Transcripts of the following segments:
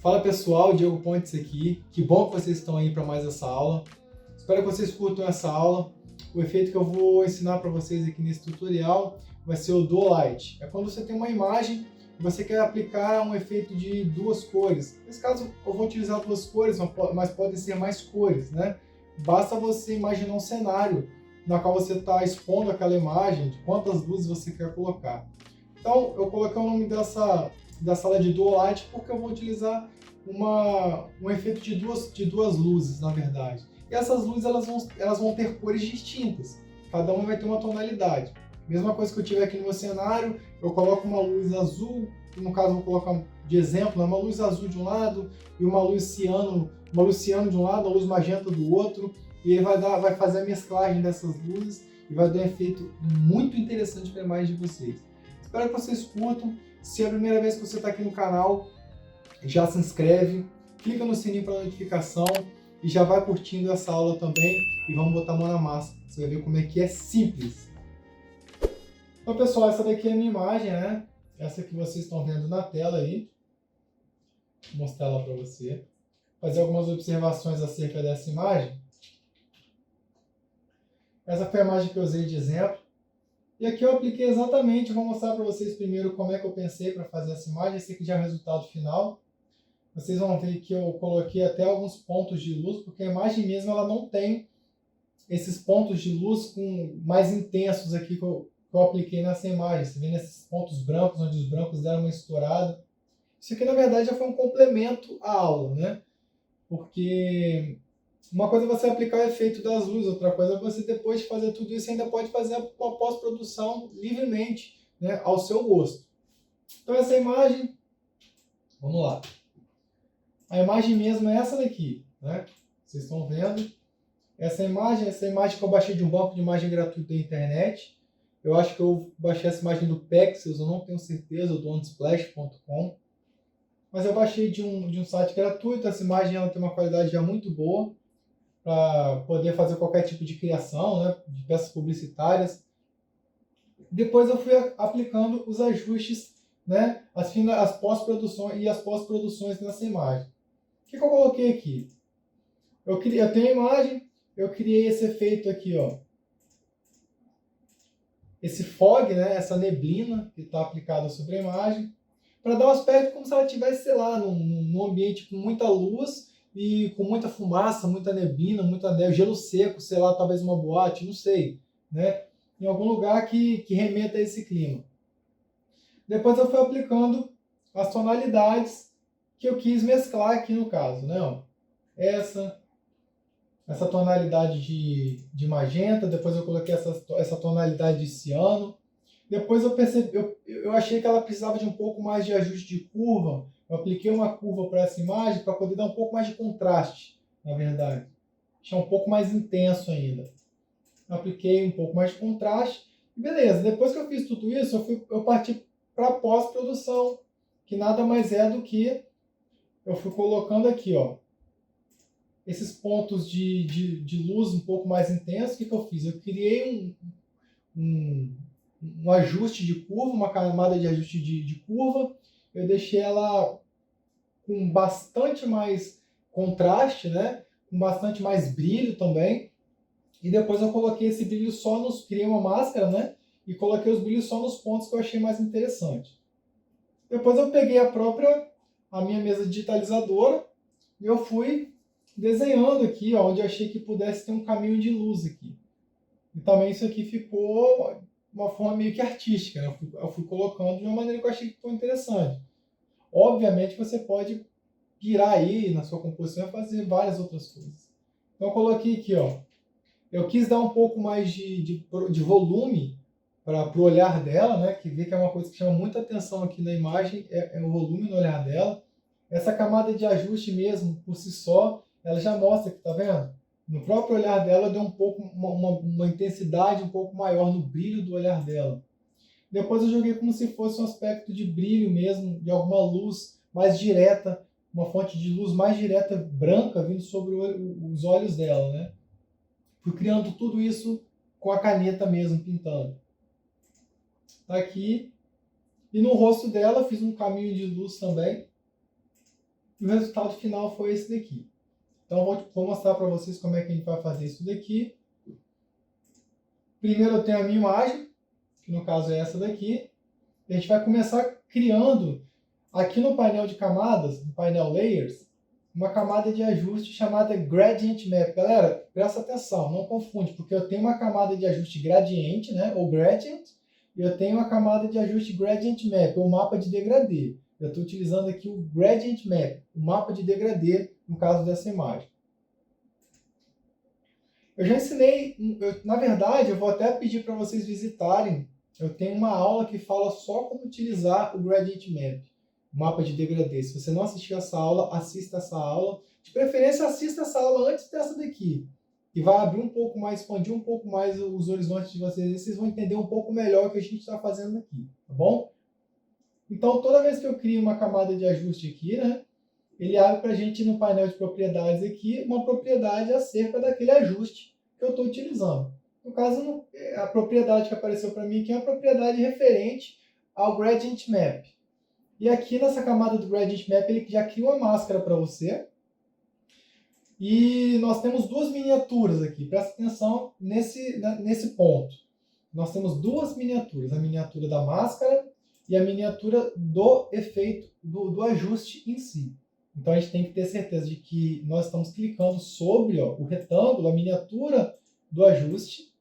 Fala pessoal, Diego Pontes aqui. Que bom que vocês estão aí para mais essa aula. Espero que vocês curtam essa aula. O efeito que eu vou ensinar para vocês aqui nesse tutorial vai ser o Dual Light. É quando você tem uma imagem e você quer aplicar um efeito de duas cores. Nesse caso eu vou utilizar duas cores, mas podem ser mais cores, né? Basta você imaginar um cenário na qual você está expondo aquela imagem, de quantas luzes você quer colocar. Então eu coloquei o nome da sala de Dual Light porque eu vou utilizar um efeito de duas luzes, na verdade. E essas luzes elas vão ter cores distintas, cada uma vai ter uma tonalidade. Mesma coisa que eu tive aqui no meu cenário, eu coloco uma luz azul, no caso eu vou colocar de exemplo, uma luz azul de um lado e uma luz ciano de um lado, uma luz magenta do outro, e ele vai fazer a mesclagem dessas luzes e vai dar um efeito muito interessante para a imagem de vocês. Espero que vocês curtam. Se é a primeira vez que você está aqui no canal, já se inscreve, clica no sininho para notificação e já vai curtindo essa aula também e vamos botar a mão na massa. Você vai ver como é que é simples. Então pessoal, essa daqui é a minha imagem, né? Essa que vocês estão vendo na tela aí. Vou mostrar ela para você. Fazer algumas observações acerca dessa imagem. Essa foi a imagem que eu usei de exemplo. E aqui eu apliquei exatamente, vou mostrar para vocês primeiro como é que eu pensei para fazer essa imagem. Esse aqui já é o resultado final. Vocês vão ver que eu coloquei até alguns pontos de luz, porque a imagem mesmo ela não tem esses pontos de luz mais intensos aqui que eu apliquei nessa imagem. Você vê nesses pontos brancos, onde os brancos deram uma estourada. Isso aqui na verdade já foi um complemento à aula, né? Porque uma coisa é você aplicar o efeito das luzes, outra coisa é você, depois de fazer tudo isso, ainda pode fazer uma pós-produção livremente, né, ao seu gosto. Então essa imagem, vamos lá. A imagem mesmo é essa daqui, né? Vocês estão vendo. Essa imagem que eu baixei de um banco de imagem gratuito da internet. Eu acho que eu baixei essa imagem do Pexels, eu não tenho certeza, do Unsplash.com. Mas eu baixei de um site gratuito. Essa imagem ela tem uma qualidade já muito boa para poder fazer qualquer tipo de criação, né, de peças publicitárias. Depois eu fui aplicando os ajustes, né, as pós-produções e as pós-produções nessa imagem. O que eu coloquei aqui? Eu tenho a imagem, eu criei esse efeito aqui, ó, esse fog, né, essa neblina que está aplicada sobre a imagem, para dar um aspecto como se ela estivesse, sei lá, num ambiente com muita luz e com muita fumaça, muita neblina, muita neve, gelo seco, sei lá, talvez uma boate, não sei, né? Em algum lugar que remeta a esse clima. Depois eu fui aplicando as tonalidades que eu quis mesclar aqui no caso, né? Ó, essa tonalidade de magenta, depois eu coloquei essa tonalidade de ciano. Depois eu achei que ela precisava de um pouco mais de ajuste de curva. Eu apliquei uma curva para essa imagem para poder dar um pouco mais de contraste, na verdade. Deixar um pouco mais intenso ainda. Eu apliquei um pouco mais de contraste. E beleza, depois que eu fiz tudo isso, eu parti para a pós-produção, que nada mais é do que eu fui colocando aqui, ó, esses pontos de luz um pouco mais intensos. O que eu fiz? Eu criei um ajuste de curva, uma camada de ajuste de curva. Eu deixei ela com bastante mais contraste, né? Com bastante mais brilho também. E depois eu coloquei esse brilho criei uma máscara, né? E coloquei os brilhos só nos pontos que eu achei mais interessante. Depois eu peguei a minha mesa digitalizadora e eu fui desenhando aqui, ó, onde eu achei que pudesse ter um caminho de luz aqui. E também isso aqui ficou uma forma meio que artística, né? Eu fui colocando de uma maneira que eu achei que ficou interessante. Obviamente você pode pirar aí na sua composição e fazer várias outras coisas. Então eu coloquei aqui, ó, eu quis dar um pouco mais de volume para o olhar dela, né? Que vê que é uma coisa que chama muita atenção aqui na imagem, é o volume no olhar dela. Essa camada de ajuste mesmo, por si só, ela já mostra aqui, tá vendo? No próprio olhar dela deu um pouco uma intensidade um pouco maior no brilho do olhar dela. Depois eu joguei como se fosse um aspecto de brilho mesmo, de alguma luz mais direta, uma fonte de luz mais direta branca vindo sobre os olhos dela, né? Fui criando tudo isso com a caneta mesmo, pintando. Tá aqui. E no rosto dela fiz um caminho de luz também. E o resultado final foi esse daqui. Então vou mostrar para vocês como é que a gente vai fazer isso daqui. Primeiro eu tenho a minha imagem, que no caso é essa daqui. E a gente vai começar criando aqui no painel de camadas, no painel Layers, uma camada de ajuste chamada Gradient Map. Galera, presta atenção, não confunde, porque eu tenho uma camada de ajuste gradiente, né, ou Gradient, e eu tenho uma camada de ajuste Gradient Map, ou mapa de degradê. Eu estou utilizando aqui o Gradient Map, o mapa de degradê, no caso dessa imagem. Eu já ensinei, na verdade, eu vou até pedir para vocês visitarem. Eu tenho uma aula que fala só como utilizar o Gradient Map, o mapa de degradê. Se você não assistiu essa aula, assista essa aula. De preferência, assista essa aula antes dessa daqui. E vai abrir um pouco mais, expandir um pouco mais os horizontes de vocês. E vocês vão entender um pouco melhor o que a gente está fazendo aqui, tá bom? Então, toda vez que eu crio uma camada de ajuste aqui, né, ele abre para a gente no painel de propriedades aqui uma propriedade acerca daquele ajuste que eu estou utilizando. No caso, a propriedade que apareceu para mim aqui é uma propriedade referente ao Gradient Map. E aqui nessa camada do Gradient Map ele já cria uma máscara para você. E nós temos duas miniaturas aqui. Presta atenção nesse ponto. Nós temos duas miniaturas. A miniatura da máscara e a miniatura do efeito, do ajuste em si. Então a gente tem que ter certeza de que nós estamos clicando sobre o retângulo, a miniatura do ajuste,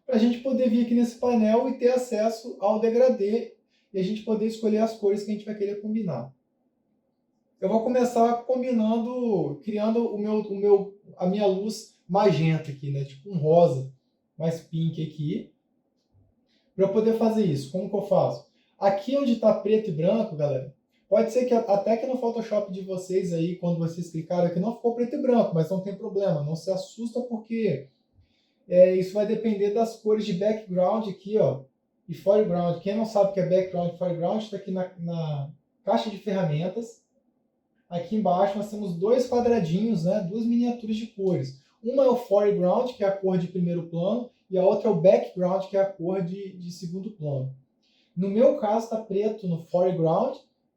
para a gente poder vir aqui nesse painel e ter acesso ao degradê e a gente poder escolher as cores que a gente vai querer combinar. Eu vou começar combinando, criando a minha luz magenta aqui, né? Tipo um rosa mais pink aqui. Para eu poder fazer isso, como que eu faço? Aqui onde está preto e branco, galera, pode ser que até que no Photoshop de vocês aí, quando vocês clicaram aqui, não ficou preto e branco, mas não tem problema, não se assusta porque isso vai depender das cores de background aqui, ó, e foreground. Quem não sabe o que é background e foreground, está aqui na caixa de ferramentas. Aqui embaixo nós temos dois quadradinhos, né, duas miniaturas de cores. Uma é o foreground, que é a cor de primeiro plano, e a outra é o background, que é a cor de segundo plano. No meu caso está preto no foreground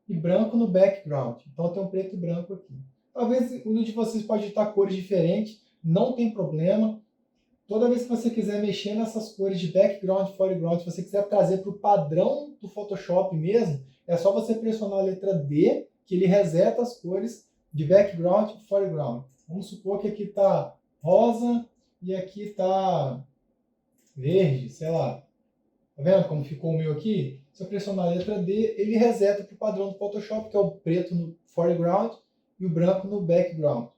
e branco no background. Então tem um preto e branco aqui. Talvez um de vocês pode estar cores diferentes, não tem problema. Toda vez que você quiser mexer nessas cores de background e foreground, se você quiser trazer para o padrão do Photoshop mesmo, é só você pressionar a letra D, que ele reseta as cores de background e foreground. Vamos supor que aqui está rosa e aqui está verde, sei lá. Tá vendo como ficou o meu aqui? Se eu pressionar a letra D, ele reseta para o padrão do Photoshop, que é o preto no foreground e o branco no background.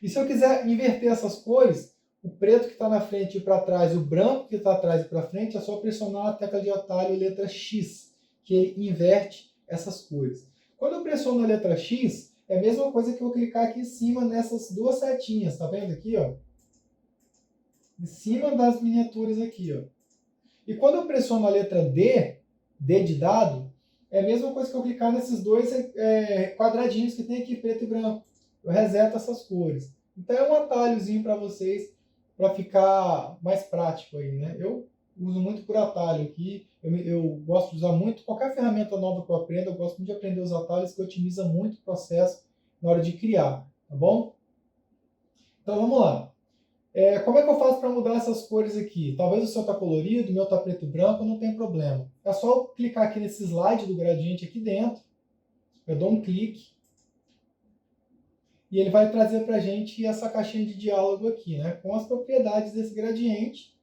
E se eu quiser inverter essas cores, o preto que está na frente e para trás e o branco que está atrás e para frente, é só pressionar a tecla de atalho letra X, que ele inverte essas cores. Quando eu pressiono a letra X, é a mesma coisa que eu clicar aqui em cima nessas duas setinhas, tá vendo aqui, ó? Em cima das miniaturas aqui, ó. E quando eu pressiono a letra D, D de dado, é a mesma coisa que eu clicar nesses dois quadradinhos que tem aqui, preto e branco. Eu reseto essas cores. Então é um atalhozinho para vocês, para ficar mais prático aí, né? Eu uso muito por atalho aqui. Eu gosto de usar muito qualquer ferramenta nova que eu aprendo. Eu gosto muito de aprender os atalhos, que otimiza muito o processo na hora de criar, tá bom? Então vamos lá. Como é que eu faço para mudar essas cores aqui? Talvez o seu está colorido, o meu está preto e branco, não tem problema. É só eu clicar aqui nesse slide do gradiente aqui dentro. Eu dou um clique. E ele vai trazer para a gente essa caixinha de diálogo aqui, né? Com as propriedades desse gradiente.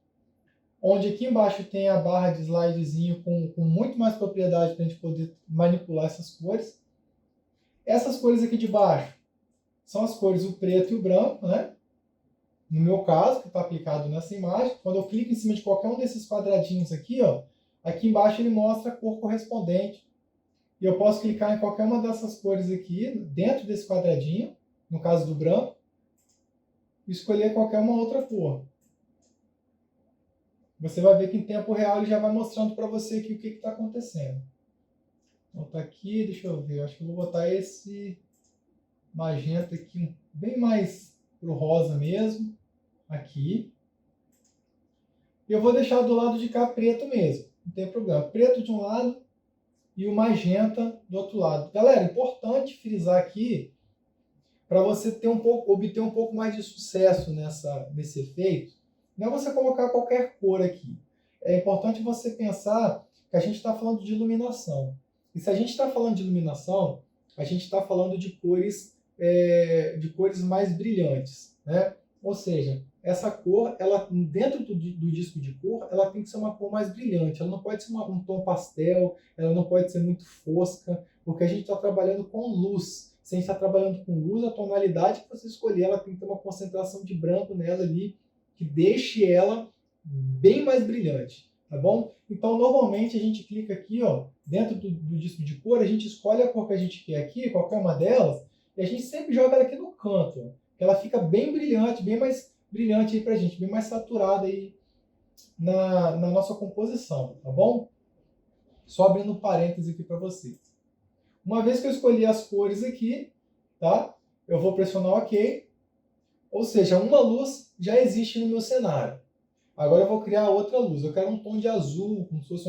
Onde aqui embaixo tem a barra de slidezinho com muito mais propriedade para a gente poder manipular essas cores. Essas cores aqui de baixo são as cores o preto e o branco, né? No meu caso, que está aplicado nessa imagem, quando eu clico em cima de qualquer um desses quadradinhos aqui, ó, aqui embaixo ele mostra a cor correspondente. E eu posso clicar em qualquer uma dessas cores aqui, dentro desse quadradinho, no caso do branco, e escolher qualquer uma outra cor. Você vai ver que em tempo real ele já vai mostrando para você aqui o que está acontecendo. Então tá aqui, deixa eu ver, acho que eu vou botar esse magenta aqui, bem mais pro rosa mesmo. Aqui. E eu vou deixar do lado de cá preto mesmo. Não tem problema. Preto de um lado e o magenta do outro lado. Galera, importante frisar aqui, para você obter um pouco mais de sucesso nesse efeito, não é você colocar qualquer cor aqui. É importante você pensar que a gente está falando de iluminação. E se a gente está falando de iluminação, a gente está falando de cores mais brilhantes, né? Ou seja, essa cor, ela dentro do disco de cor, ela tem que ser uma cor mais brilhante. Ela não pode ser um tom pastel, ela não pode ser muito fosca, porque a gente está trabalhando com luz. Se a gente está trabalhando com luz, a tonalidade que você escolher, ela tem que ter uma concentração de branco nela ali, que deixe ela bem mais brilhante, tá bom? Então, normalmente, a gente clica aqui, ó, dentro do disco de cor, a gente escolhe a cor que a gente quer aqui, qualquer uma delas, e a gente sempre joga ela aqui no canto, ó, que ela fica bem brilhante, bem mais brilhante aí pra gente, bem mais saturada aí na nossa composição, tá bom? Só abrindo um parêntese aqui para vocês. Uma vez que eu escolhi as cores aqui, tá? Eu vou pressionar OK. Ou seja, uma luz já existe no meu cenário. Agora eu vou criar outra luz. Eu quero um tom de azul, como se fosse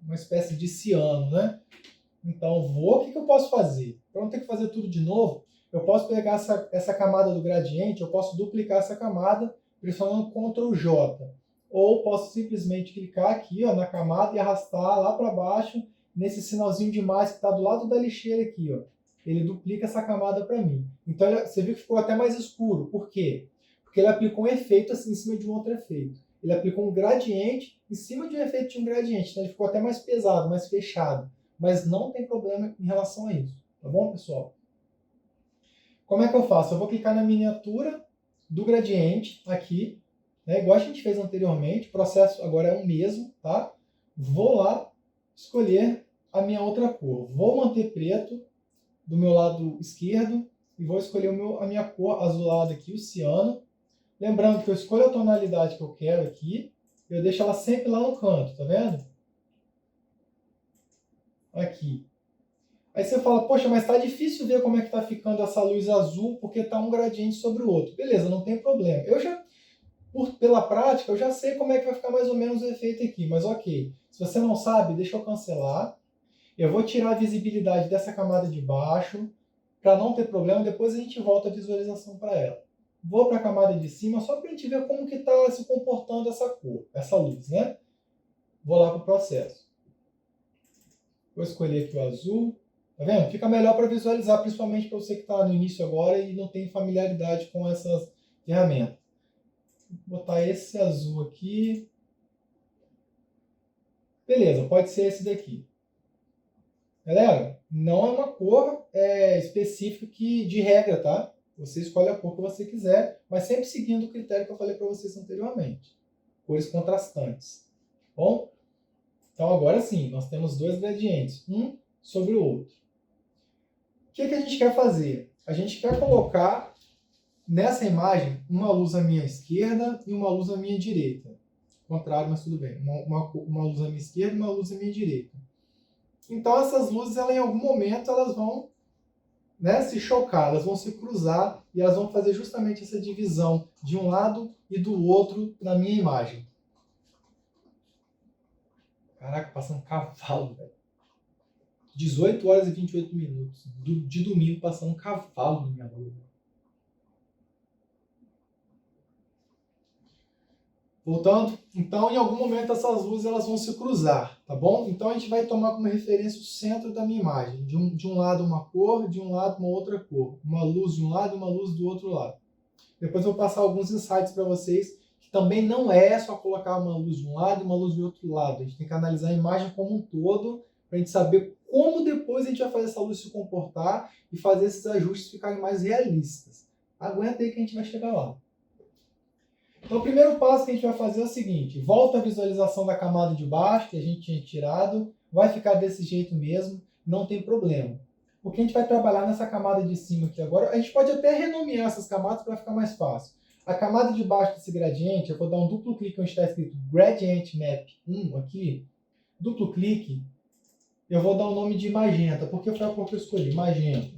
uma espécie de ciano, né? Então, o que eu posso fazer? Para não ter que fazer tudo de novo, eu posso pegar essa camada do gradiente, eu posso duplicar essa camada pressionando Ctrl J. Ou posso simplesmente clicar aqui, ó, na camada e arrastar lá para baixo, nesse sinalzinho de mais que está do lado da lixeira aqui, ó. Ele duplica essa camada para mim. Então, você viu que ficou até mais escuro. Por quê? Porque ele aplicou um efeito assim em cima de um outro efeito. Ele aplicou um gradiente em cima de um efeito de um gradiente. Então, ele ficou até mais pesado, mais fechado. Mas não tem problema em relação a isso. Tá bom, pessoal? Como é que eu faço? Eu vou clicar na miniatura do gradiente aqui, né, igual a gente fez anteriormente. O processo agora é o mesmo, tá? Vou lá escolher a minha outra cor. Vou manter preto do meu lado esquerdo e vou escolher a minha cor azulada aqui, o ciano. Lembrando que eu escolho a tonalidade que eu quero aqui, eu deixo ela sempre lá no canto, tá vendo? Aqui. Aí você fala, poxa, mas tá difícil ver como é que tá ficando essa luz azul, porque tá um gradiente sobre o outro. Beleza, não tem problema. Pela prática, eu já sei como é que vai ficar mais ou menos o efeito aqui, mas ok. Se você não sabe, deixa eu cancelar. Eu vou tirar a visibilidade dessa camada de baixo, para não ter problema, depois a gente volta a visualização para ela. Vou para a camada de cima, só para a gente ver como que está se comportando essa cor, essa luz, né? Vou lá para o processo. Vou escolher aqui o azul. Tá vendo? Fica melhor para visualizar, principalmente para você que está no início agora e não tem familiaridade com essas ferramentas. Vou botar esse azul aqui. Beleza, pode ser esse daqui. Galera, não é uma cor específica de regra, tá? Você escolhe a cor que você quiser, mas sempre seguindo o critério que eu falei para vocês anteriormente. Cores contrastantes. Bom? Então agora sim, nós temos dois gradientes, um sobre o outro. O que a gente quer fazer? A gente quer colocar nessa imagem uma luz à minha esquerda e uma luz à minha direita. Contrário, mas tudo bem. Uma luz à minha esquerda e uma luz à minha direita. Então essas luzes, em algum momento, elas vão, né, se chocar, elas vão se cruzar e elas vão fazer justamente essa divisão de um lado e do outro na minha imagem. Caraca, passando cavalo, velho. 18 horas e 28 minutos de domingo passando um cavalo na minha rua. Voltando, então em algum momento essas luzes elas vão se cruzar, tá bom? Então a gente vai tomar como referência o centro da minha imagem. De um lado uma cor, de um lado uma outra cor. Uma luz de um lado e uma luz do outro lado. Depois eu vou passar alguns insights para vocês, que também não é só colocar uma luz de um lado e uma luz do outro lado. A gente tem que analisar a imagem como um todo, para a gente saber como depois a gente vai fazer essa luz se comportar e fazer esses ajustes ficarem mais realistas. Aguenta aí que a gente vai chegar lá. Então o primeiro passo que a gente vai fazer é o seguinte, volta a visualização da camada de baixo, que a gente tinha tirado, vai ficar desse jeito mesmo, não tem problema. Porque a gente vai trabalhar nessa camada de cima aqui agora, a gente pode até renomear essas camadas para ficar mais fácil. A camada de baixo desse gradiente, eu vou dar um duplo clique onde está escrito Gradient Map 1 aqui, duplo clique, eu vou dar o nome de magenta, porque foi a cor que eu escolhi, magenta.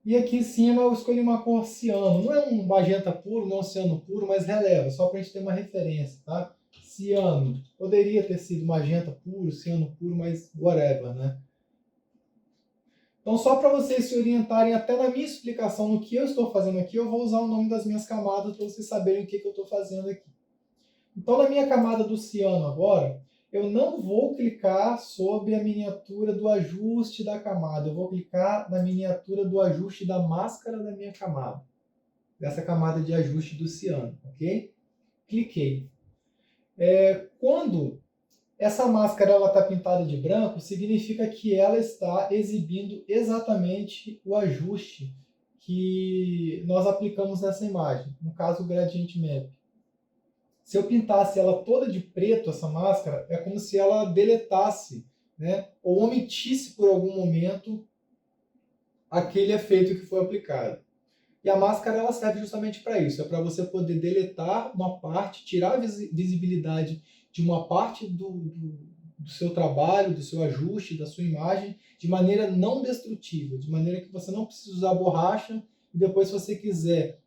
E aqui em cima eu escolhi uma cor ciano. Não é um magenta puro, não é um ciano puro, mas releva, só para a gente ter uma referência, tá? ciano. Poderia ter sido magenta puro, ciano puro, mas whatever, né? Então, só para vocês se orientarem até na minha explicação no que eu estou fazendo aqui, eu vou usar o nome das minhas camadas para vocês saberem o que eu estou fazendo aqui. Então, na minha camada do ciano agora, eu não vou clicar sobre a miniatura do ajuste da camada. Eu vou clicar na miniatura do ajuste da máscara da minha camada. Dessa camada de ajuste do ciano, ok? Cliquei. Quando essa máscara está pintada de branco, significa que ela está exibindo exatamente o ajuste que nós aplicamos nessa imagem. No caso, o Gradient Map. Se eu pintasse ela toda de preto, essa máscara, é como se ela deletasse, né, ou omitisse por algum momento aquele efeito que foi aplicado. E a máscara ela serve justamente para isso, é para você poder deletar uma parte, tirar a visibilidade de uma parte do seu trabalho, do seu ajuste, da sua imagem, de maneira não destrutiva, de maneira que você não precisa usar borracha e depois, se você quiser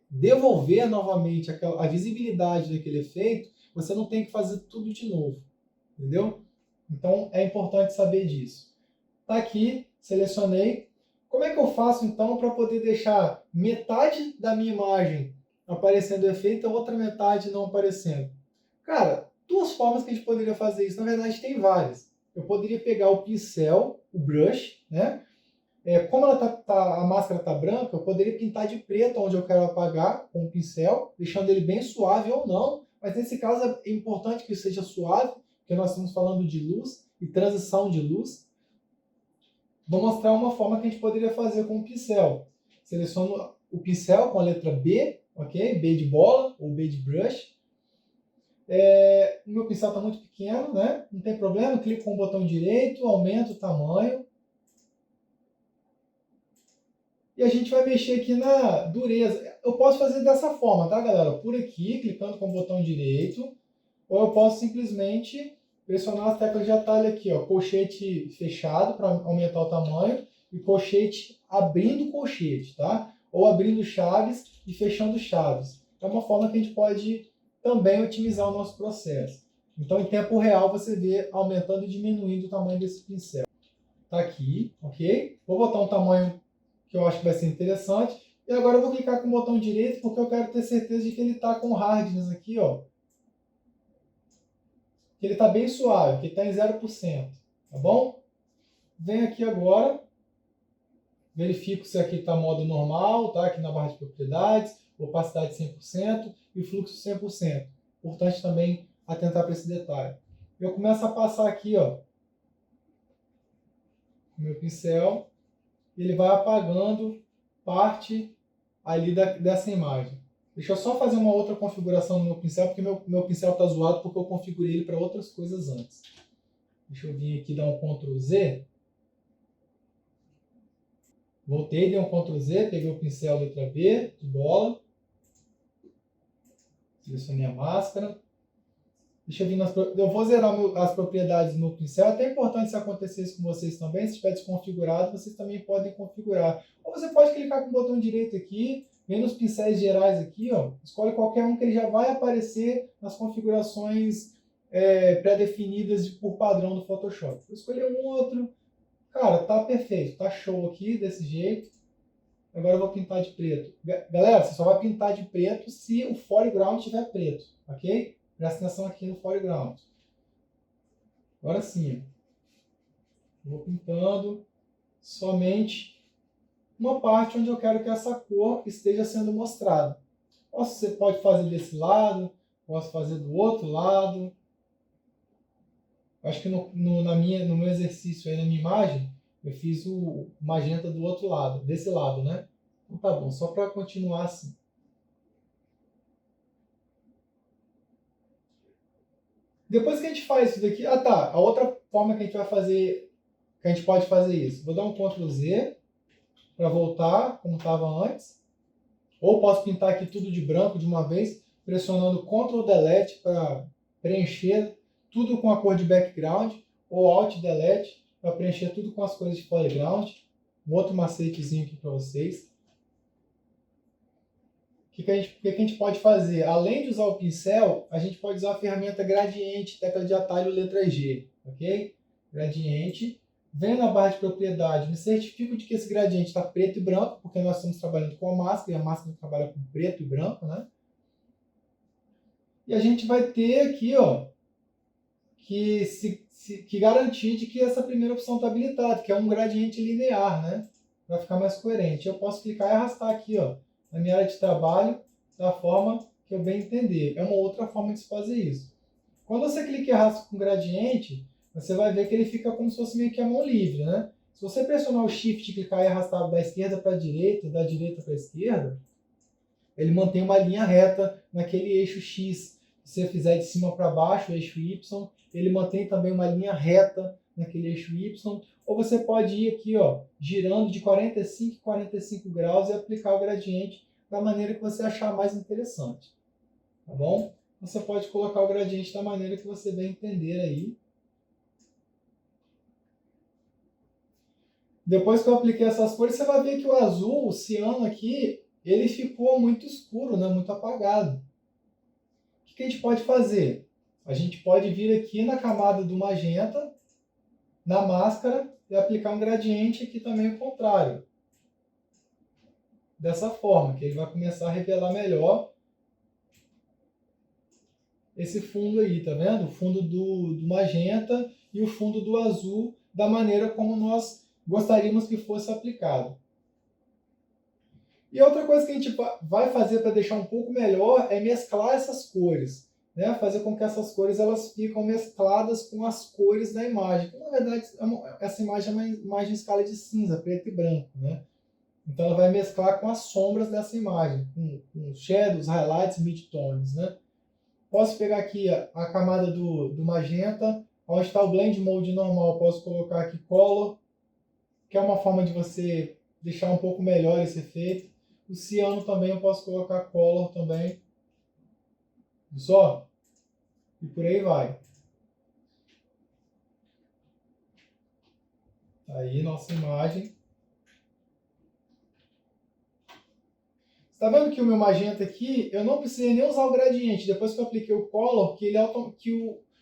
devolver novamente a visibilidade daquele efeito, você não tem que fazer tudo de novo, entendeu? Então, é importante saber disso. Tá aqui, selecionei. Como é que eu faço, então, para poder deixar metade da minha imagem aparecendo o efeito e a outra metade não aparecendo? Cara, duas formas que a gente poderia fazer isso. Na verdade, tem várias. Eu poderia pegar o pincel, o brush, né? Como a máscara está branca, eu poderia pintar de preto onde eu quero apagar com o pincel, deixando ele bem suave ou não. Mas nesse caso é importante que seja suave, porque nós estamos falando de luz e transição de luz. Vou mostrar uma forma que a gente poderia fazer com o pincel. Seleciono o pincel com a letra B, ok? B de bola ou B de brush. O meu pincel está muito pequeno, né? Não tem problema, clico com o botão direito, aumento o tamanho. E a gente vai mexer aqui na dureza. Eu posso fazer dessa forma, tá, galera? Por aqui, clicando com o botão direito. Ou eu posso simplesmente pressionar as teclas de atalho aqui, ó, colchete fechado para aumentar o tamanho e colchete abrindo colchete, tá? Ou abrindo chaves e fechando chaves. É uma forma que a gente pode também otimizar o nosso processo. Então, em tempo real, você vê aumentando e diminuindo o tamanho desse pincel. Tá aqui, ok? Vou botar um tamanho que eu acho que vai ser interessante. E agora eu vou clicar com o botão direito porque eu quero ter certeza de que ele está com hardness aqui, ó. Que ele está bem suave, que está em 0%, tá bom? Venho aqui agora, verifico se aqui está modo normal, tá? Aqui na barra de propriedades, opacidade 100% e fluxo 100%. Importante também atentar para esse detalhe. Eu começo a passar aqui, ó, com o meu pincel, e ele vai apagando parte ali dessa imagem. Deixa eu só fazer uma outra configuração no meu pincel, porque meu pincel está zoado porque eu configurei ele para outras coisas antes. Deixa eu vir aqui dar um Ctrl Z. Voltei, dei um Ctrl Z, peguei o pincel letra B, de bola. Selecionei a máscara. Deixa eu vir eu vou zerar as propriedades do meu pincel. É até importante se acontecer isso com vocês também. Se estiver desconfigurado, vocês também podem configurar. Ou você pode clicar com o botão direito aqui, vem nos pincéis gerais aqui, ó, escolhe qualquer um que ele já vai aparecer nas configurações pré-definidas por padrão do Photoshop. Vou escolher um outro. Cara, tá perfeito, tá show aqui, desse jeito. Agora eu vou pintar de preto. Galera, você só vai pintar de preto se o foreground estiver preto, ok? Presta atenção aqui no foreground. Agora sim, vou pintando somente uma parte onde eu quero que essa cor esteja sendo mostrada. Você pode fazer desse lado, posso fazer do outro lado. Acho que no meu exercício aí, na minha imagem, eu fiz o magenta do outro lado, desse lado, né? Então tá bom, só para continuar assim. Depois que a gente faz isso daqui, a outra forma que a gente vai fazer, que a gente pode fazer isso, vou dar um Ctrl Z para voltar como estava antes, ou posso pintar aqui tudo de branco de uma vez, pressionando Ctrl Delete para preencher tudo com a cor de background, ou Alt Delete para preencher tudo com as cores de foreground. Um outro macetezinho aqui para vocês. que a gente pode fazer? Além de usar o pincel, a gente pode usar a ferramenta gradiente, tecla de atalho letra G, ok? Gradiente. Venho na barra de propriedade, me certifico de que esse gradiente está preto e branco, porque nós estamos trabalhando com a máscara, e a máscara trabalha com preto e branco, né? E a gente vai ter aqui, ó, que garantir de que essa primeira opção está habilitada, que é um gradiente linear, né? Para ficar mais coerente. Eu posso clicar e arrastar aqui, ó, na minha área de trabalho, da forma que eu bem entender. É uma outra forma de se fazer isso. Quando você clica e arrasta com gradiente, você vai ver que ele fica como se fosse meio que a mão livre, né? Se você pressionar o Shift, clicar e arrastar da esquerda para a direita, da direita para a esquerda, ele mantém uma linha reta naquele eixo X. Se você fizer de cima para baixo, o eixo Y, ele mantém também uma linha reta naquele eixo Y. Ou você pode ir aqui, ó, girando de 45 em 45 graus e aplicar o gradiente da maneira que você achar mais interessante. Tá bom? Você pode colocar o gradiente da maneira que você bem entender aí. Depois que eu apliquei essas cores, você vai ver que o azul, o ciano aqui, ele ficou muito escuro, né? Muito apagado. O que a gente pode fazer? A gente pode vir aqui na camada do magenta, na máscara, e aplicar um gradiente aqui também o contrário. Dessa forma, que ele vai começar a revelar melhor esse fundo aí, tá vendo? O fundo do magenta e o fundo do azul, da maneira como nós gostaríamos que fosse aplicado. E outra coisa que a gente vai fazer para deixar um pouco melhor é mesclar essas cores, né? Fazer com que essas cores elas ficam mescladas com as cores da imagem. Na verdade, essa imagem é uma imagem em escala de cinza, preto e branco, né? Então ela vai mesclar com as sombras dessa imagem, com shadows, highlights, midtones, né? Posso pegar aqui a camada do magenta, onde está o Blend Mode normal, posso colocar aqui Color, que é uma forma de você deixar um pouco melhor esse efeito. O ciano também eu posso colocar Color também. Só? E por aí vai. Aí nossa imagem. Está vendo que o meu magenta aqui, eu não precisei nem usar o gradiente. Depois que eu apliquei o Color,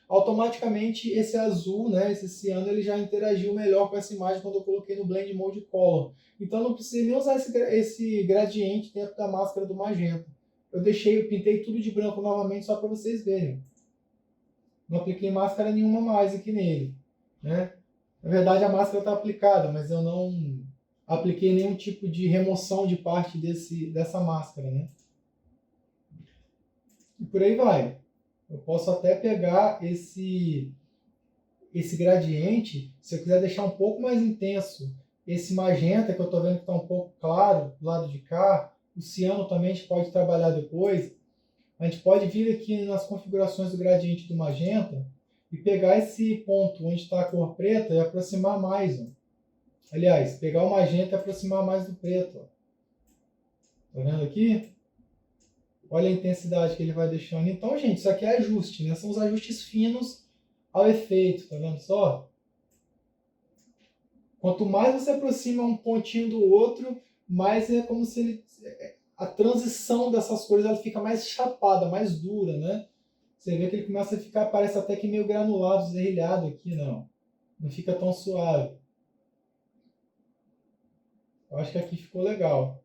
automaticamente esse azul, né, esse ciano, ele já interagiu melhor com essa imagem quando eu coloquei no Blend Mode Color. Então eu não precisei nem usar esse gradiente dentro da máscara do magenta. Eu pintei tudo de branco novamente só para vocês verem. Não apliquei máscara nenhuma mais aqui nele, né? Na verdade a máscara está aplicada, mas eu não apliquei nenhum tipo de remoção de parte dessa máscara, né? E por aí vai. Eu posso até pegar esse gradiente, se eu quiser deixar um pouco mais intenso, esse magenta que eu estou vendo que está um pouco claro do lado de cá, o ciano também a gente pode trabalhar depois. A gente pode vir aqui nas configurações do gradiente do magenta e pegar esse ponto onde está a cor preta e aproximar mais. Ó. Aliás, pegar o magenta e aproximar mais do preto. Está vendo aqui? Olha a intensidade que ele vai deixando. Então, gente, isso aqui é ajuste, né? São os ajustes finos ao efeito, tá vendo só? Quanto mais você aproxima um pontinho do outro, mais é como se a transição dessas cores ela fica mais chapada, mais dura, né? Você vê que ele começa a ficar, parece até que meio granulado, zerrilhado aqui, não. Não fica tão suave. Eu acho que aqui ficou legal.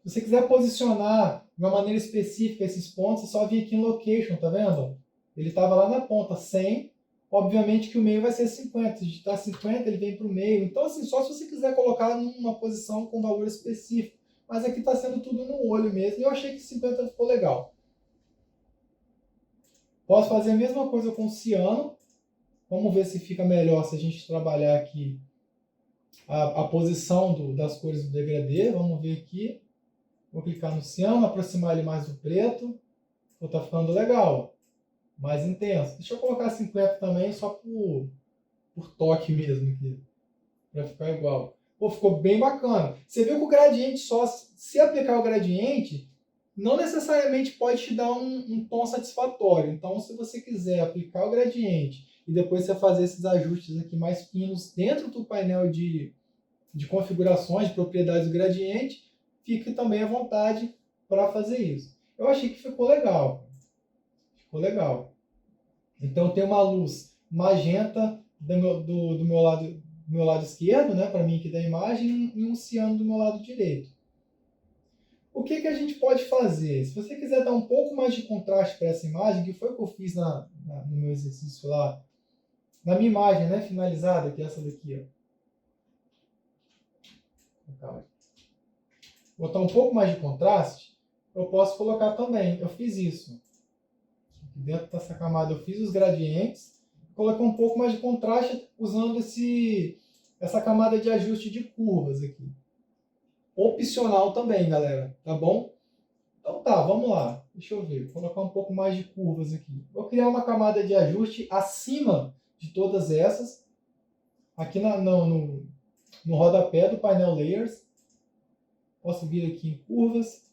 Se você quiser posicionar de uma maneira específica esses pontos, é só vir aqui em Location, tá vendo? Ele estava lá na ponta, 100. Obviamente que o meio vai ser 50. Se digitar 50, ele vem para o meio. Então, assim, só se você quiser colocar numa posição com valor específico. Mas aqui está sendo tudo no olho mesmo. E eu achei que 50 ficou legal. Posso fazer a mesma coisa com o ciano. Vamos ver se fica melhor se a gente trabalhar aqui a posição das cores do degradê. Vamos ver aqui. Vou clicar no ciano, aproximar ele mais do preto. Tá ficando legal. Mais intenso. Deixa eu colocar 50 também, só por toque mesmo aqui. Para ficar igual. Pô, ficou bem bacana. Você viu que o gradiente só, se aplicar o gradiente, não necessariamente pode te dar um tom satisfatório. Então, se você quiser aplicar o gradiente e depois você fazer esses ajustes aqui mais finos dentro do painel de configurações, de propriedades do gradiente, fique também à vontade para fazer isso. Eu achei que ficou legal. Ficou legal. Então tem uma luz magenta do meu lado esquerdo, né, para mim aqui da imagem, e um ciano do meu lado direito. O que a gente pode fazer? Se você quiser dar um pouco mais de contraste para essa imagem, que foi o que eu fiz no meu exercício lá, na minha imagem, né, finalizada, que é essa daqui, ó. Botar um pouco mais de contraste, eu posso colocar também. Eu fiz isso. Aqui dentro dessa camada eu fiz os gradientes, coloquei um pouco mais de contraste usando essa camada de ajuste de curvas aqui. Opcional também, galera, tá bom? Então tá, vamos lá. Deixa eu ver, vou colocar um pouco mais de curvas aqui. Vou criar uma camada de ajuste acima de todas essas, aqui no rodapé do painel Layers. Posso vir aqui em curvas.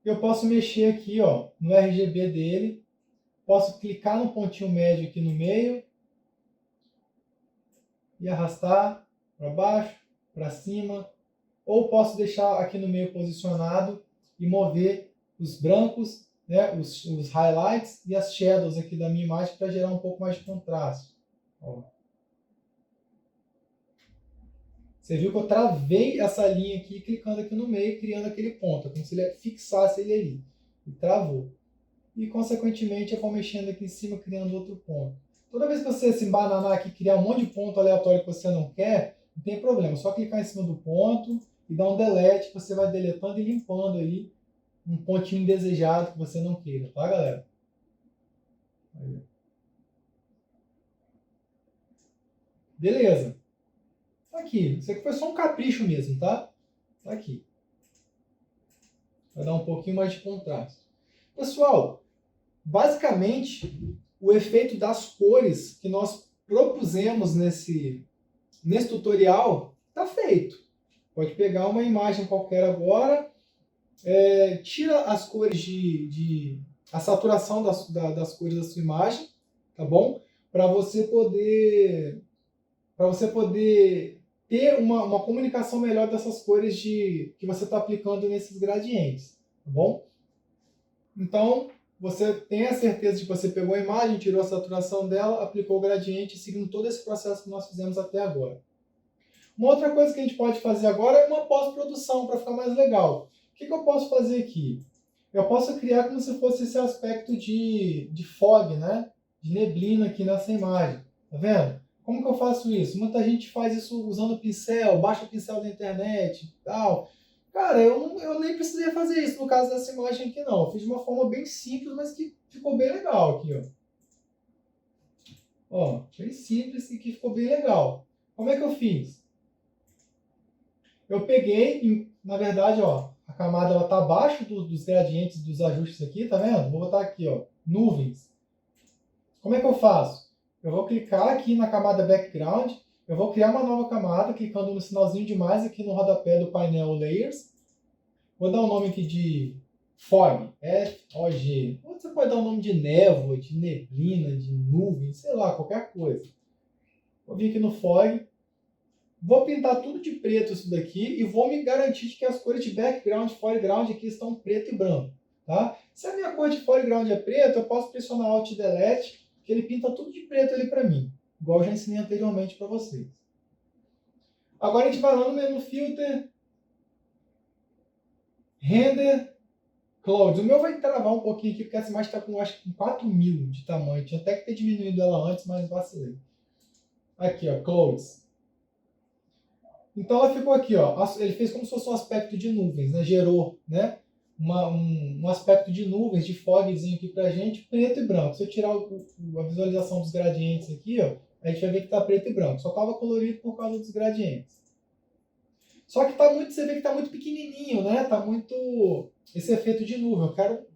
Eu posso mexer aqui, ó, no RGB dele. Posso clicar no pontinho médio aqui no meio e arrastar para baixo, para cima. Ou posso deixar aqui no meio posicionado e mover os brancos, né, os highlights e as shadows aqui da minha imagem para gerar um pouco mais de contraste. Ó. Você viu que eu travei essa linha aqui, clicando aqui no meio, criando aquele ponto, como se ele fixasse ele ali. E travou. E, consequentemente, eu vou mexendo aqui em cima, criando outro ponto. Toda vez que você se embananar aqui, criar um monte de ponto aleatório que você não quer, não tem problema. É só clicar em cima do ponto e dar um delete, que você vai deletando e limpando aí um pontinho indesejado que você não queira, tá, galera? Aí. Beleza. Tá aqui. Isso aqui foi só um capricho mesmo, tá? Tá aqui. Vai dar um pouquinho mais de contraste. Pessoal, basicamente, o efeito das cores que nós propusemos nesse tutorial está feito. Pode pegar uma imagem qualquer agora, tira as cores a saturação das cores da sua imagem, tá bom? Para você poder ter uma comunicação melhor dessas cores que você está aplicando nesses gradientes, tá bom? Então, você tem a certeza de que você pegou a imagem, tirou a saturação dela, aplicou o gradiente, seguindo todo esse processo que nós fizemos até agora. Uma outra coisa que a gente pode fazer agora é uma pós-produção, para ficar mais legal. O que eu posso fazer aqui? Eu posso criar como se fosse esse aspecto de fog, né? De neblina aqui nessa imagem. Tá vendo? Como que eu faço isso? Muita gente faz isso usando pincel, baixa o pincel da internet e tal. Cara, eu nem precisei fazer isso no caso dessa imagem aqui, não. Eu fiz de uma forma bem simples, mas que ficou bem legal aqui, ó. Ó, bem simples e que ficou bem legal. Como é que eu fiz? Eu peguei, na verdade, ó, a camada ela tá abaixo dos gradientes, dos ajustes aqui, tá vendo? Vou botar aqui, ó, nuvens. Como é que eu faço? Eu vou clicar aqui na camada background, eu vou criar uma nova camada, clicando no sinalzinho de mais aqui no rodapé do painel Layers. Vou dar o nome aqui de Fog, F-O-G. Você pode dar o nome de névoa, de neblina, de nuvem, sei lá, qualquer coisa. Vou vir aqui no Fog. Vou pintar tudo de preto isso daqui e vou me garantir de que as cores de background e foreground aqui estão preto e branco. Tá? Se a minha cor de foreground é preto, eu posso pressionar Alt e Delete, que ele pinta tudo de preto ali para mim, igual eu já ensinei anteriormente para vocês. Agora a gente vai lá no menu Filter, Render, Clouds. O meu vai travar um pouquinho aqui, porque essa imagem está com, acho que, 4000 de tamanho. Tinha até que ter diminuído ela antes, mas vacilei. Aqui, ó, Clouds. Então ela ficou aqui, ó. Ele fez como se fosse um aspecto de nuvens, né? Gerou, né? Um aspecto de nuvens, de fogzinho aqui pra gente, preto e branco. Se eu tirar a visualização dos gradientes aqui, ó, a gente vai ver que tá preto e branco. Só estava colorido por causa dos gradientes. Só que você vê que tá muito pequenininho, né? Tá muito esse efeito de nuvem. Eu quero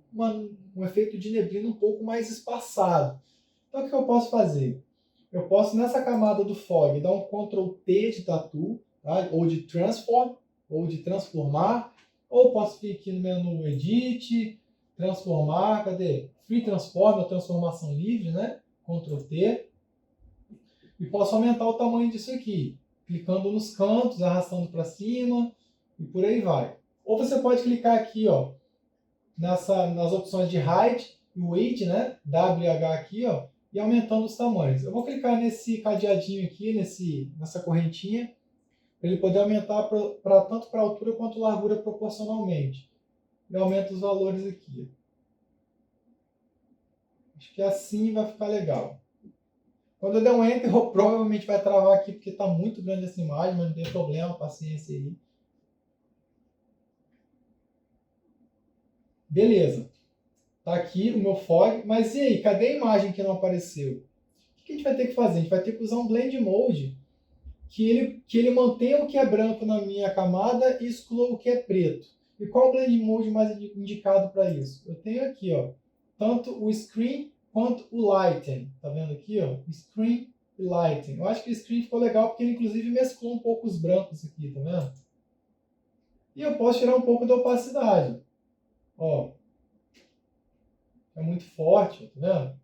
um efeito de neblina um pouco mais espaçado. Então o que eu posso fazer? Eu posso, nessa camada do fog, dar um Ctrl T de tatu, tá? Ou de transform, ou de transformar, ou posso vir aqui no menu Edit, transformar, cadê? Free Transform, a transformação livre, né? Ctrl T. E posso aumentar o tamanho disso aqui, clicando nos cantos, arrastando para cima, e por aí vai. Ou você pode clicar aqui, ó, nas opções de Height e Width, né? WH aqui, ó, e aumentando os tamanhos. Eu vou clicar nesse cadeadinho aqui, nessa correntinha, para ele poder aumentar tanto para altura quanto largura proporcionalmente. E aumento os valores aqui. Acho que assim vai ficar legal. Quando eu der um Enter, provavelmente vai travar aqui, porque está muito grande essa imagem, mas não tem problema, paciência aí. Beleza. Tá aqui o meu fog, mas e aí, cadê a imagem que não apareceu? O que a gente vai ter que fazer? A gente vai ter que usar um Blend Mode que ele mantenha o que é branco na minha camada e exclua o que é preto. E qual o Blend Mode mais indicado para isso? Eu tenho aqui, ó, tanto o Screen quanto o Lighten. Tá vendo aqui, ó? Screen e Lighten. Eu acho que o Screen ficou legal porque ele inclusive mesclou um pouco os brancos aqui, tá vendo? E eu posso tirar um pouco da opacidade. Ó, é muito forte, tá vendo?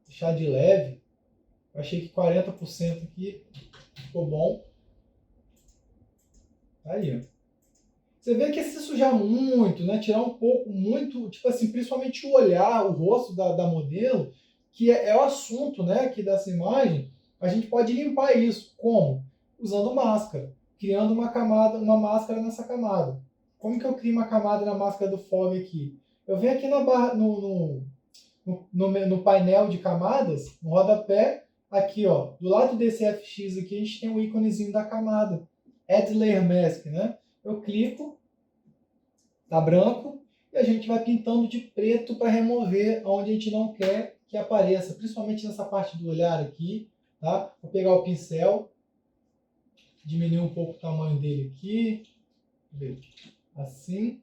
Deixar de leve. Eu achei que 40% aqui ficou bom. Tá aí, ó. Você vê que se sujar muito, né, tirar um pouco, muito, tipo assim, principalmente o olhar, o rosto da modelo, que é o assunto, né, aqui dessa imagem, a gente pode limpar isso. Como? Usando máscara, criando uma camada, uma máscara nessa camada. Como que eu crio uma camada na máscara do fog aqui? Eu venho aqui na barra, no painel de camadas, no rodapé, aqui, ó, do lado desse FX aqui, a gente tem um íconezinho da camada. Add Layer Mask, né? Eu clico, tá branco, e a gente vai pintando de preto para remover onde a gente não quer que apareça, principalmente nessa parte do olhar aqui, tá? Vou pegar o pincel, diminuir um pouco o tamanho dele aqui, assim.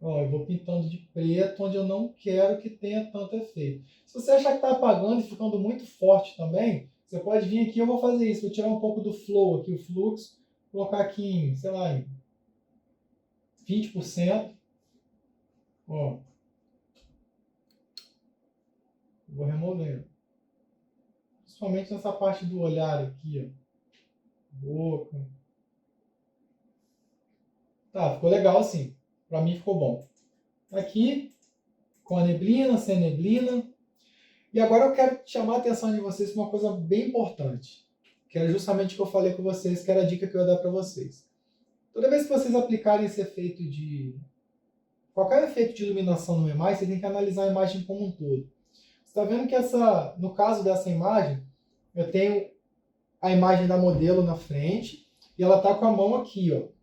Ó, eu vou pintando de preto onde eu não quero que tenha tanto efeito. Se você achar que está apagando e ficando muito forte também, você pode vir aqui, eu vou fazer isso, vou tirar um pouco do flow aqui, o fluxo, colocar aqui em, sei lá, em 20%. Ó, vou removendo. Principalmente nessa parte do olhar aqui, ó. Boca. Tá, ficou legal assim. Pra mim ficou bom. Aqui, com a neblina, sem neblina. E agora eu quero chamar a atenção de vocês para uma coisa bem importante. Que era justamente o que eu falei com vocês, que era a dica que eu ia dar para vocês. Toda vez que vocês aplicarem esse efeito de... qualquer efeito de iluminação no imagem, você tem que analisar a imagem como um todo. Você está vendo que no caso dessa imagem, eu tenho a imagem da modelo na frente e ela está com a mão aqui, ó.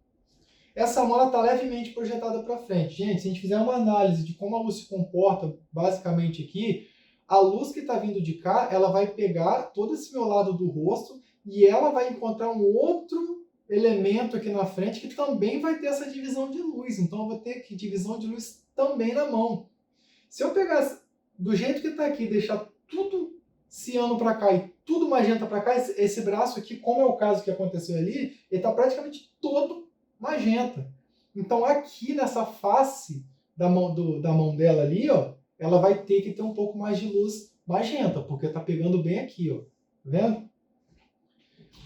Essa mão está levemente projetada para frente. Gente, se a gente fizer uma análise de como a luz se comporta basicamente aqui, a luz que está vindo de cá, ela vai pegar todo esse meu lado do rosto e ela vai encontrar um outro elemento aqui na frente que também vai ter essa divisão de luz. Então eu vou ter divisão de luz também na mão. Se eu pegar do jeito que está aqui, deixar tudo ciano para cá e tudo magenta para cá, esse braço aqui, como é o caso que aconteceu ali, ele está praticamente todo magenta. Então aqui nessa face da mão dela ali, ó, ela vai ter que ter um pouco mais de luz magenta, porque está pegando bem aqui, ó. Tá vendo?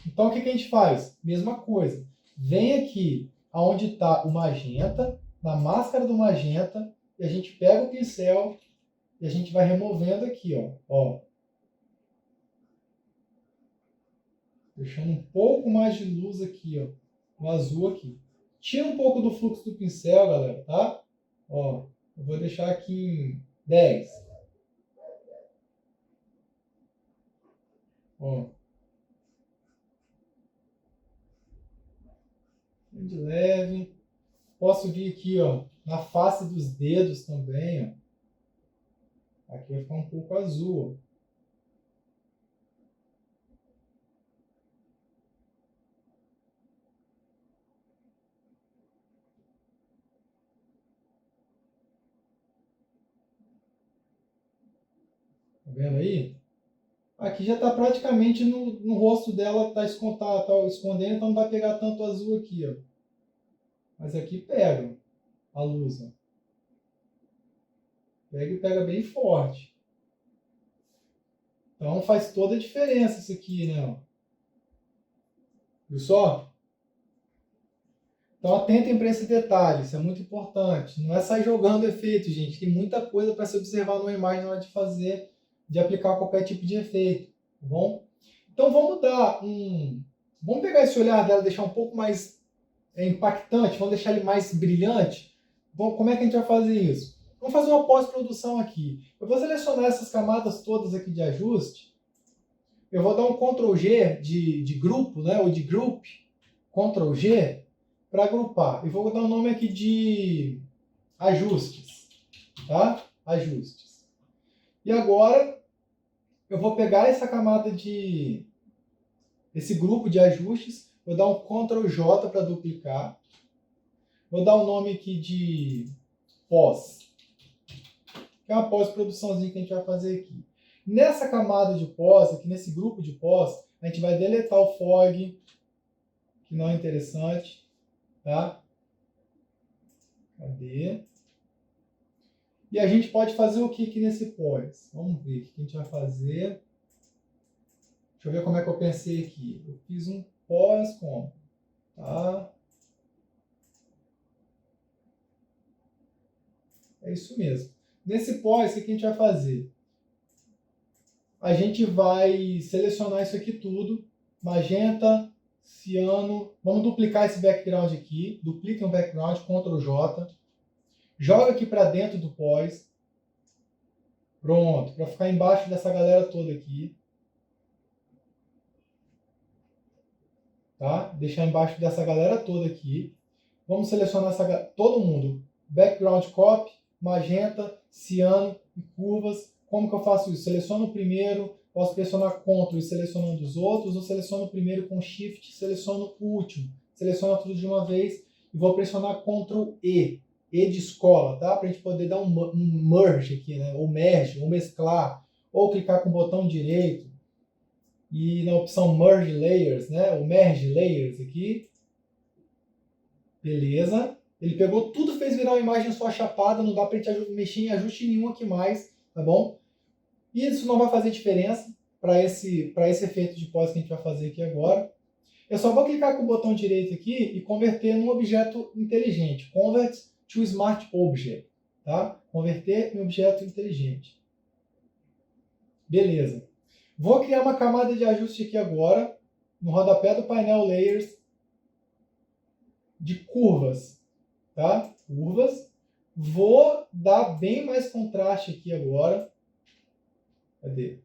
Então o que a gente faz? Mesma coisa. Vem aqui aonde está o magenta, na máscara do magenta, e a gente pega o pincel e a gente vai removendo aqui, ó. Deixando um pouco mais de luz aqui, ó, no azul aqui. Tira um pouco do fluxo do pincel, galera, tá? Ó, eu vou deixar aqui em 10. Ó. De leve. Posso vir aqui, ó, na face dos dedos também, ó. Aqui vai ficar um pouco azul, ó. Tá vendo aí? Aqui já está praticamente no rosto dela, tá escondendo, então não vai pegar tanto azul aqui, ó. Mas aqui pega a luz, ó. Pega e pega bem forte. Então faz toda a diferença isso aqui, né? Viu só? Então atentem para esse detalhe, isso é muito importante. Não é sair jogando efeito, gente. Tem muita coisa para se observar numa imagem na hora de fazer, de aplicar qualquer tipo de efeito, tá bom? Então vamos pegar esse olhar dela, deixar um pouco mais impactante, vamos deixar ele mais brilhante. Bom, como é que a gente vai fazer isso? Vamos fazer uma pós-produção aqui. Eu vou selecionar essas camadas todas aqui de ajuste. Eu vou dar um Ctrl G de grupo, né, ou de group, Ctrl G, para agrupar. E vou dar um nome aqui de ajustes, tá? Ajustes. E agora eu vou pegar essa camada esse grupo de ajustes, vou dar um Ctrl J para duplicar. Vou dar um nome aqui de pós, que é uma pós-produçãozinha que a gente vai fazer aqui. Nessa camada de pós, aqui nesse grupo de pós, a gente vai deletar o fog, que não é interessante, tá? Cadê? E a gente pode fazer o que aqui nesse pós? Vamos ver o que a gente vai fazer. Deixa eu ver como é que eu pensei aqui. Eu fiz um pós como? Tá? É isso mesmo. Nesse pós, o que a gente vai fazer? A gente vai selecionar isso aqui tudo. Magenta, ciano. Vamos duplicar esse background aqui. Duplica o background, Ctrl J. Joga aqui para dentro do pós. Pronto, para ficar embaixo dessa galera toda aqui. Tá? Deixar embaixo dessa galera toda aqui. Vamos selecionar todo mundo. Background copy, magenta, ciano e curvas. Como que eu faço isso? Seleciono o primeiro, posso pressionar Ctrl e selecionando os outros, ou seleciono o primeiro com Shift e seleciono o último. Seleciono tudo de uma vez e vou pressionar Ctrl E. E de escola, tá? Para a gente poder dar um merge aqui, né? Ou merge, ou mesclar, ou clicar com o botão direito e na opção Merge Layers, né? O Merge Layers aqui. Beleza. Ele pegou tudo, fez virar uma imagem só chapada, não dá para a gente mexer em ajuste nenhum aqui mais, tá bom? E isso não vai fazer diferença para esse efeito de pós que a gente vai fazer aqui agora. Eu só vou clicar com o botão direito aqui e converter num objeto inteligente. Convert to Smart Object, tá? Converter em objeto inteligente. Beleza. Vou criar uma camada de ajuste aqui agora, no rodapé do painel Layers, de curvas, tá? Curvas. Vou dar bem mais contraste aqui agora. Cadê?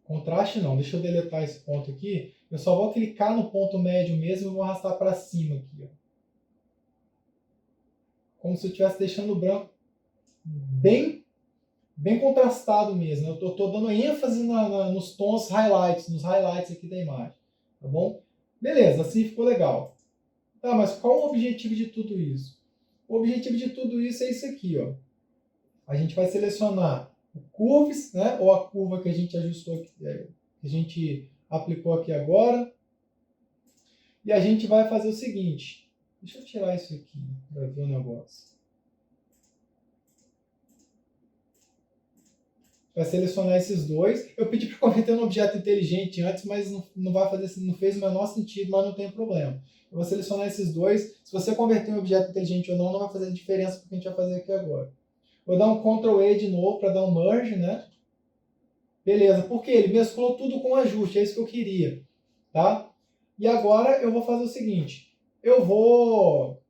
Contraste não, deixa eu deletar esse ponto aqui. Eu só vou clicar no ponto médio mesmo e vou arrastar para cima aqui, ó. Como se eu estivesse deixando o branco bem contrastado mesmo. Eu estou dando ênfase nos tons nos highlights aqui da imagem, tá bom? Beleza, assim ficou legal. Tá, mas qual o objetivo de tudo isso? O objetivo de tudo isso é isso aqui, ó. A gente vai selecionar o curves, né, ou a curva que a gente ajustou aqui, que a gente aplicou aqui agora. E a gente vai fazer o seguinte. Deixa eu tirar isso aqui para ver o negócio. Vai selecionar esses dois. Eu pedi para converter um objeto inteligente antes, mas não vai fazer, não fez o menor sentido, mas não tem problema. Eu vou selecionar esses dois. Se você converter um objeto inteligente ou não, não vai fazer diferença porque a gente vai fazer aqui agora. Vou dar um Ctrl E de novo para dar um merge, né? Beleza, porque ele mesclou tudo com ajuste, é isso que eu queria, tá? E agora eu vou fazer o seguinte, eu vou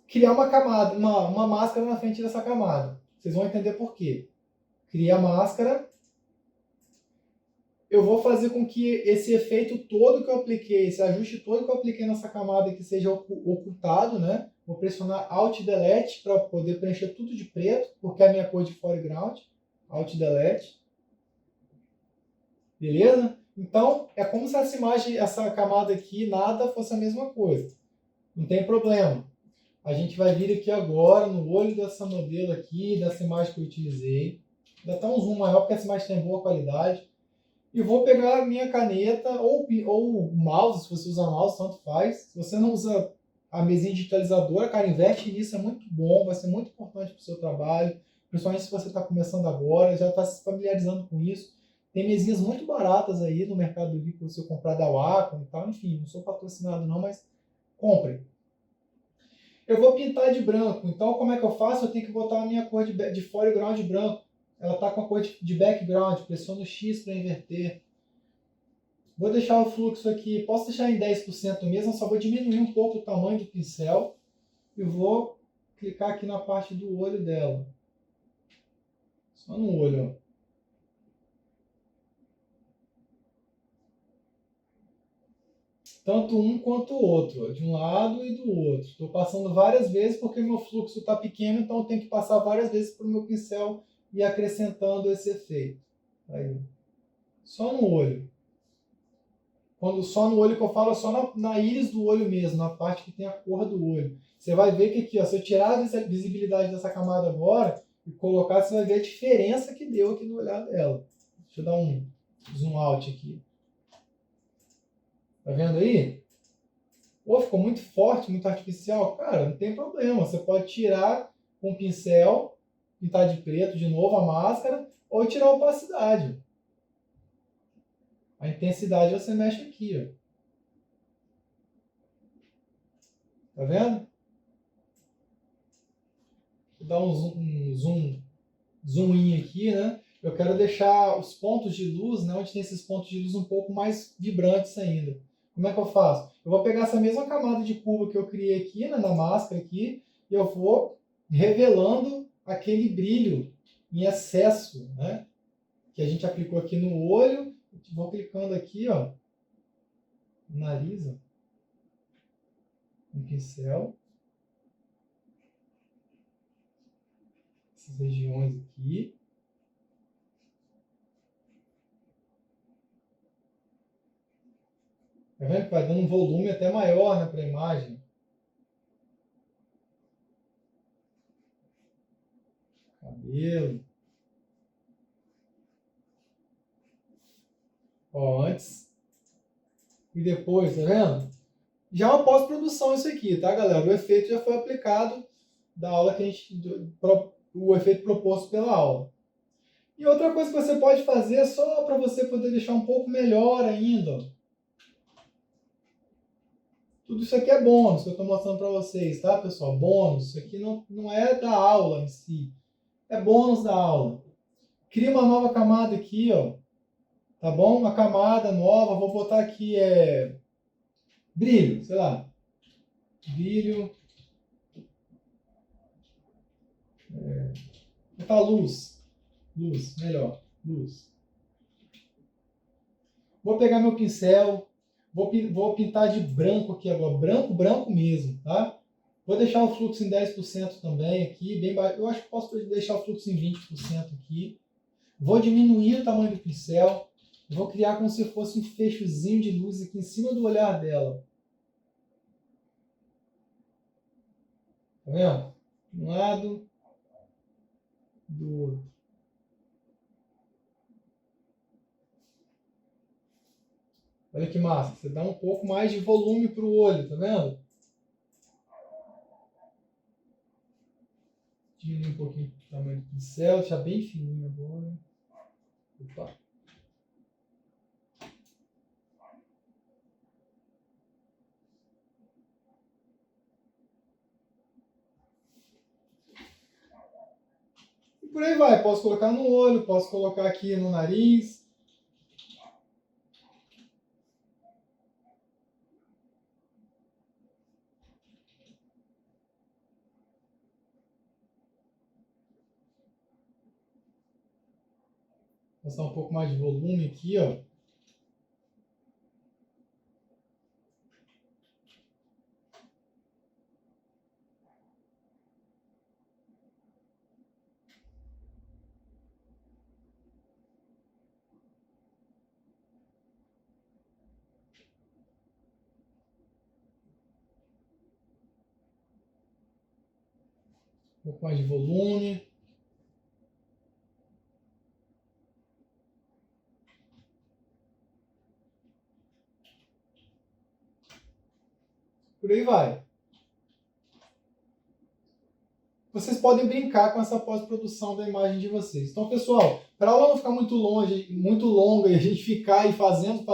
criar uma camada, uma máscara na frente dessa camada. Vocês vão entender por quê. Cria a máscara. Eu vou fazer com que esse efeito todo que eu apliquei, esse ajuste todo que eu apliquei nessa camada aqui seja ocultado, né? Vou pressionar Alt Delete para poder preencher tudo de preto, porque é a minha cor de foreground. Alt Delete. Beleza? Então, é como se essa imagem, essa camada aqui, nada fosse a mesma coisa. Não tem problema. A gente vai vir aqui agora no olho dessa modelo aqui, dessa imagem que eu utilizei. Ainda está um zoom maior porque essa imagem tem boa qualidade. E vou pegar a minha caneta ou mouse, se você usa mouse, tanto faz. Se você não usa a mesinha digitalizadora, cara, investe nisso, é muito bom, vai ser muito importante para o seu trabalho. Principalmente se você está começando agora, já está se familiarizando com isso. Tem mesinhas muito baratas aí no Mercado Livre para você comprar da Wacom e tal. Enfim, não sou patrocinado não, mas comprem. Eu vou pintar de branco, então como é que eu faço? Eu tenho que botar a minha cor de foreground branco. Ela está com a cor de background, pressiono X para inverter. Vou deixar o fluxo aqui, posso deixar em 10% mesmo, só vou diminuir um pouco o tamanho do pincel e vou clicar aqui na parte do olho dela. Só no olho, ó. Tanto um quanto o outro, de um lado e do outro. Estou passando várias vezes porque meu fluxo está pequeno, então eu tenho que passar várias vezes para o meu pincel e acrescentando esse efeito. Aí. Só no olho. Quando só no olho que eu falo, é só na íris do olho mesmo, na parte que tem a cor do olho. Você vai ver que aqui, ó, se eu tirar a visibilidade dessa camada agora e colocar, você vai ver a diferença que deu aqui no olhar dela. Deixa eu dar um zoom out aqui. Tá vendo aí? Pô, ficou muito forte, muito artificial. Cara, não tem problema. Você pode tirar com o pincel, pintar de preto de novo a máscara, ou tirar a opacidade. A intensidade você mexe aqui, ó. Tá vendo? Vou dar um zoom in aqui, né? Eu quero deixar os pontos de luz, né, onde tem esses pontos de luz um pouco mais vibrantes ainda. Como é que eu faço? Eu vou pegar essa mesma camada de curva que eu criei aqui, né, na máscara aqui, e eu vou revelando aquele brilho em excesso, né, que a gente aplicou aqui no olho. Vou clicando aqui, ó, no nariz, ó, no pincel. Essas regiões aqui. Tá vendo que vai dando um volume até maior, né, para a imagem? Cabelo. Ó, antes e depois, tá vendo? Já é uma pós-produção isso aqui, tá, galera? O efeito já foi aplicado da aula que a gente... o efeito proposto pela aula. E outra coisa que você pode fazer, só para você poder deixar um pouco melhor ainda, ó. Tudo isso aqui é bônus que eu estou mostrando para vocês, tá, pessoal? Bônus. Isso aqui não é da aula em si. É bônus da aula. Cria uma nova camada aqui, ó. Tá bom? Uma camada nova. Vou botar aqui brilho, sei lá. Brilho. Vou botar luz. Luz, melhor. Luz. Vou pegar meu pincel. Vou pintar de branco aqui agora. Branco, branco mesmo, tá? Vou deixar o fluxo em 10% também aqui. Bem baixo. Eu acho que posso deixar o fluxo em 20% aqui. Vou diminuir o tamanho do pincel. Vou criar como se fosse um fechozinho de luz aqui em cima do olhar dela. Tá vendo? De um lado, do outro. Olha que massa. Você dá um pouco mais de volume para o olho, tá vendo? Diminuir um pouquinho o tamanho do pincel, deixar bem fininho agora. Opa. E por aí vai. Posso colocar no olho, posso colocar aqui no nariz. Passar um pouco mais de volume aqui, ó. Um pouco mais de volume. Por aí vai. Vocês podem brincar com essa pós-produção da imagem de vocês. Então, pessoal, para a aula não ficar muito longa e a gente ficar aí fazendo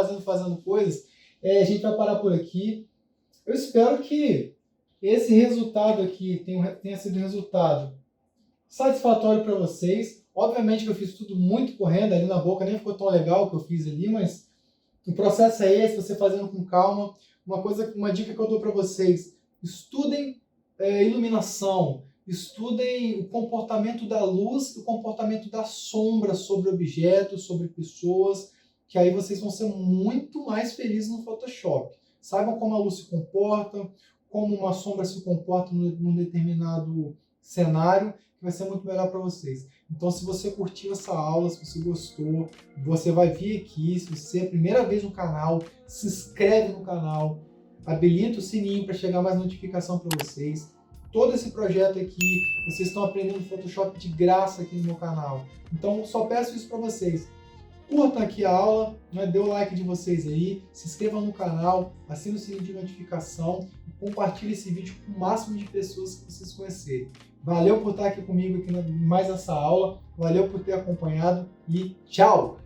coisas, a gente vai parar por aqui. Eu espero que esse resultado aqui tenha sido um resultado satisfatório para vocês. Obviamente que eu fiz tudo muito correndo, ali na boca nem ficou tão legal o que eu fiz ali, mas o processo é esse, você fazendo com calma. Uma dica que eu dou para vocês: estudem iluminação, estudem o comportamento da luz e o comportamento da sombra sobre objetos, sobre pessoas, que aí vocês vão ser muito mais felizes no Photoshop. Saibam como a luz se comporta, como uma sombra se comporta num determinado cenário, que vai ser muito melhor para vocês. Então, se você curtiu essa aula, se você gostou, você vai vir aqui. Se você é a primeira vez no canal, se inscreve no canal, habilita o sininho para chegar mais notificação para vocês. Todo esse projeto aqui, vocês estão aprendendo Photoshop de graça aqui no meu canal. Então, só peço isso para vocês. Curtam aqui a aula, né? Dê o like de vocês aí, se inscrevam no canal, assinem o sininho de notificação e compartilhem esse vídeo com o máximo de pessoas que vocês conhecerem. Valeu por estar aqui comigo aqui mais essa aula, valeu por ter acompanhado e tchau!